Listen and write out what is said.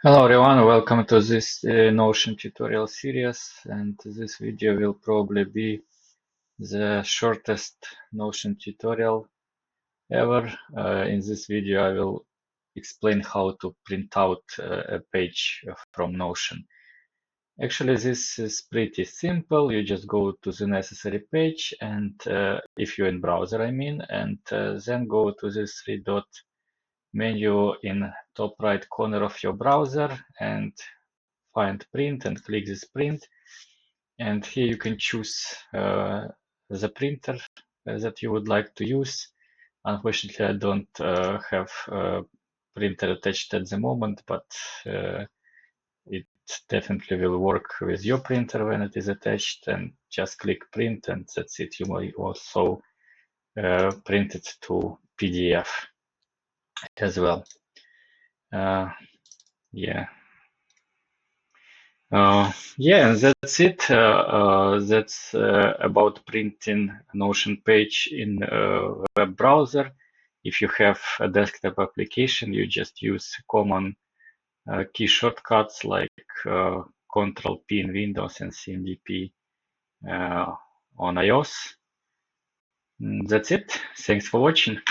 Hello everyone, welcome to this Notion tutorial series, and this video will probably be the shortest Notion tutorial ever. In this video I will explain how to print out a page from Notion. Actually this is pretty simple. You just go to the necessary page, and if you're in browser I mean, and then go to this three-dot menu in top right corner of your browser and find print and click this print, and here you can choose the printer that you would like to use. Unfortunately, I don't have a printer attached at the moment, but it definitely will work with your printer when it is attached, and just click print and that's it. You may also print it to PDF as well. Yeah. Yeah, and that's it. That's about printing Notion page in web browser. If you have a desktop application, you just use common key shortcuts like Control P in Windows and CMD on iOS. That's it. Thanks for watching.